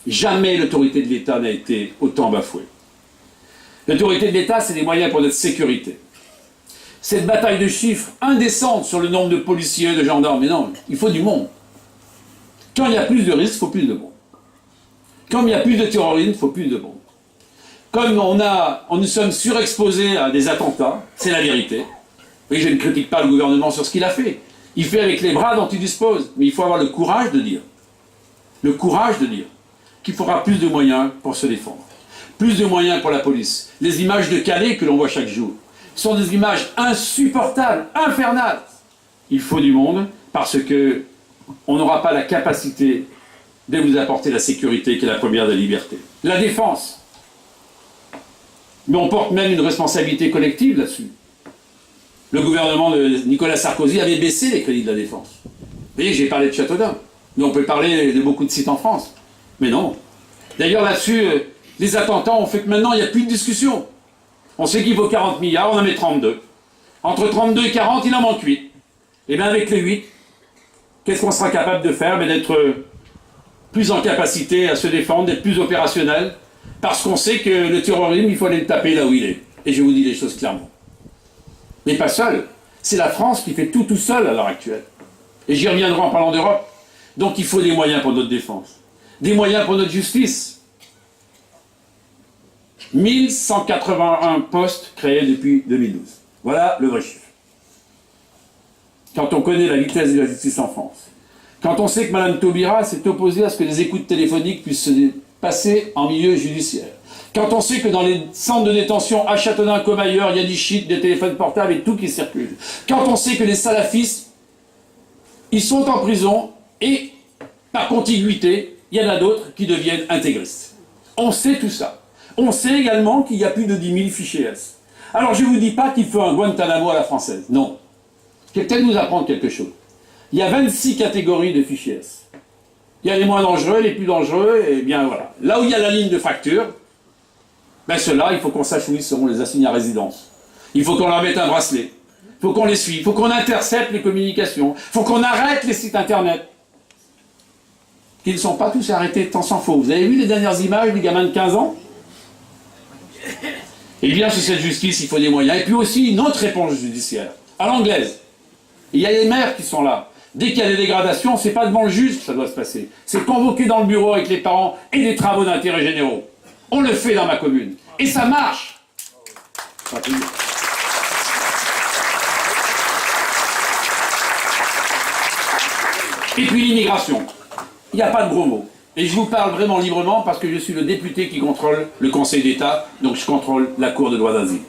Jamais l'autorité de l'État n'a été autant bafouée. L'autorité de l'État, c'est des moyens pour notre sécurité. Cette bataille de chiffres indécente sur le nombre de policiers, de gendarmes, mais non, il faut du monde. Quand il y a plus de risques, il faut plus de monde. Quand il y a plus de terrorisme, il faut plus de monde. Comme nous sommes surexposés à des attentats, c'est la vérité. Oui, je ne critique pas le gouvernement sur ce qu'il a fait. Il fait avec les bras dont il dispose. Mais il faut avoir le courage de dire. Le courage de dire qu'il faudra plus de moyens pour se défendre. Plus de moyens pour la police. Les images de Calais que l'on voit chaque jour sont des images insupportables, infernales. Il faut du monde parce que on n'aura pas la capacité de vous apporter la sécurité qui est la première des libertés. La défense. Mais on porte même une responsabilité collective là-dessus. Le gouvernement de Nicolas Sarkozy avait baissé les crédits de la défense. Vous voyez, j'ai parlé de Châteaudun. Mais on peut parler de beaucoup de sites en France. Mais non. D'ailleurs, là-dessus, les attentats ont fait que maintenant, il n'y a plus de discussion. On sait qu'il faut 40 milliards, on en met 32. Entre 32 et 40, il en manque 8. Et bien avec les 8, qu'est-ce qu'on sera capable de faire? D'être plus en capacité à se défendre, d'être plus opérationnel. Parce qu'on sait que le terrorisme, il faut aller le taper là où il est. Et je vous dis les choses clairement. Mais pas seul. C'est la France qui fait tout seul à l'heure actuelle. Et j'y reviendrai en parlant d'Europe. Donc il faut des moyens pour notre défense. Des moyens pour notre justice. 1181 postes créés depuis 2012. Voilà le vrai chiffre. Quand on connaît la vitesse de la justice en France. Quand on sait que Mme Taubira s'est opposée à ce que les écoutes téléphoniques puissent se passer en milieu judiciaire. Quand on sait que dans les centres de détention à Châteaudun comme ailleurs, il y a du shit, des téléphones portables et tout qui circule. Quand on sait que les salafistes, ils sont en prison et, par contiguïté, il y en a d'autres qui deviennent intégristes. On sait tout ça. On sait également qu'il y a plus de 10 000 fichiers S. Alors je ne vous dis pas qu'il faut un Guantanamo à la française. Non. Je vais peut-être vous apprendre quelque chose. Il y a 26 catégories de fichiers S. Il y a les moins dangereux, les plus dangereux, et bien voilà. Là où il y a la ligne de fracture, ben ceux-là, il faut qu'on sache où ils seront les assignés à résidence. Il faut qu'on leur mette un bracelet. Il faut qu'on les suive. Il faut qu'on intercepte les communications. Il faut qu'on arrête les sites internet. Qu'ils ne sont pas tous arrêtés, tant s'en faut. Vous avez vu les dernières images des gamins de 15 ans? Eh bien, sur cette justice, il faut des moyens. Et puis aussi une autre réponse judiciaire, à l'anglaise. Il y a les maires qui sont là. Dès qu'il y a des dégradations, c'est pas devant le juge que ça doit se passer. C'est convoqué dans le bureau avec les parents et les travaux d'intérêt généraux. On le fait dans ma commune. Et ça marche. Et puis l'immigration. Il n'y a pas de gros mots. Et je vous parle vraiment librement parce que je suis le député qui contrôle le Conseil d'État, donc je contrôle la Cour de droit d'asile.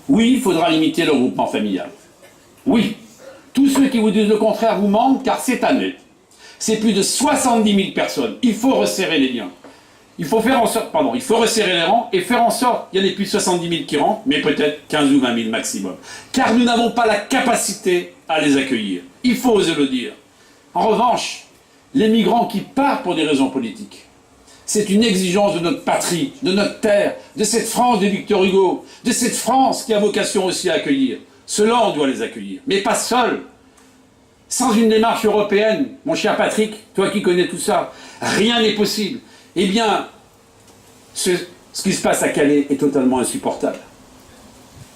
Oui, il faudra limiter le regroupement familial. Oui. Tous ceux qui vous disent le contraire vous mentent, car cette année, c'est plus de 70 000 personnes. Il faut resserrer les liens. Il faut faire en sorte, il faut resserrer les rangs et faire en sorte qu'il y en ait plus de 70 000 qui rentrent, mais peut-être 15 ou 20 000 maximum. Car nous n'avons pas la capacité à les accueillir. Il faut oser le dire. En revanche, les migrants qui partent pour des raisons politiques, c'est une exigence de notre patrie, de notre terre, de cette France de Victor Hugo, de cette France qui a vocation aussi à accueillir. Ceux-là, on doit les accueillir, mais pas seuls. Sans une démarche européenne, mon cher Patrick, toi qui connais tout ça, rien n'est possible. Eh bien, ce qui se passe à Calais est totalement insupportable.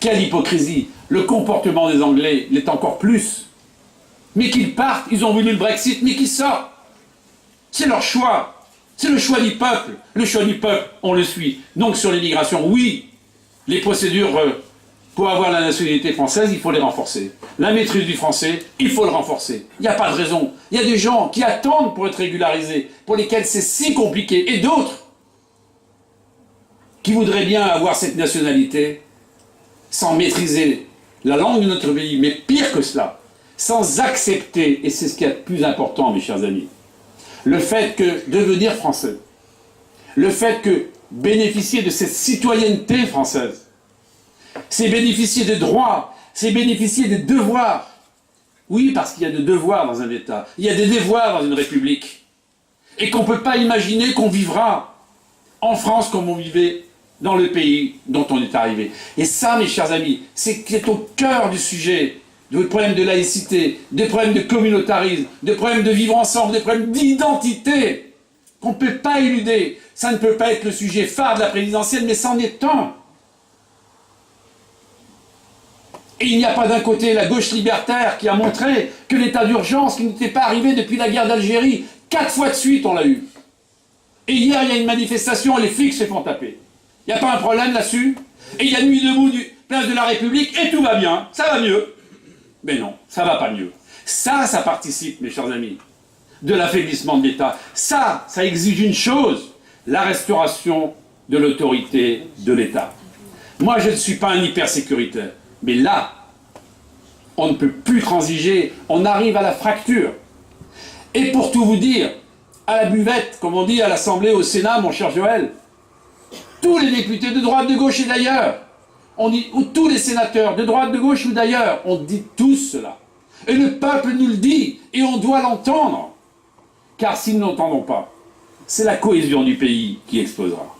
Quelle hypocrisie! Le comportement des Anglais l'est encore plus. Mais qu'ils partent, ils ont voulu le Brexit, mais qu'ils sortent. C'est leur choix. C'est le choix du peuple. Le choix du peuple, on le suit. Donc sur l'immigration, oui, les procédures pour avoir la nationalité française, il faut les renforcer. La maîtrise du français, il faut le renforcer. Il n'y a pas de raison. Il y a des gens qui attendent pour être régularisés, pour lesquels c'est si compliqué, et d'autres qui voudraient bien avoir cette nationalité sans maîtriser la langue de notre pays, mais pire que cela, sans accepter, et c'est ce qui est le plus important, mes chers amis, le fait que devenir français, le fait que bénéficier de cette citoyenneté française, c'est bénéficier des droits, c'est bénéficier des devoirs. Oui, parce qu'il y a des devoirs dans un État, il y a des devoirs dans une République. Et qu'on ne peut pas imaginer qu'on vivra en France comme on vivait dans le pays dont on est arrivé. Et ça, mes chers amis, c'est au cœur du sujet, des problèmes de laïcité, des problèmes de communautarisme, des problèmes de vivre ensemble, des problèmes d'identité. qu'on ne peut pas éluder. Ça ne peut pas être le sujet phare de la présidentielle, mais c'en est un. Et il n'y a pas d'un côté la gauche libertaire qui a montré que l'état d'urgence, qui n'était pas arrivé depuis la guerre d'Algérie, 4 fois de suite on l'a eu. Et hier il y a une manifestation et les flics se font taper. Il n'y a pas un problème là-dessus? Et il y a Nuit debout du place de la République et tout va bien, ça va mieux. Mais non, ça va pas mieux. Ça participe, mes chers amis, de l'affaiblissement de l'État. Ça exige une chose, la restauration de l'autorité de l'État. Moi, je ne suis pas un hyper-sécuritaire, mais là, on ne peut plus transiger, on arrive à la fracture. Et pour tout vous dire, à la buvette, comme on dit à l'Assemblée, au Sénat, mon cher Joël, tous les députés de droite, de gauche et d'ailleurs, ou tous les sénateurs de droite, de gauche ou d'ailleurs, on dit tous cela. Et le peuple nous le dit, et on doit l'entendre. Car si nous n'entendons pas, c'est la cohésion du pays qui explosera.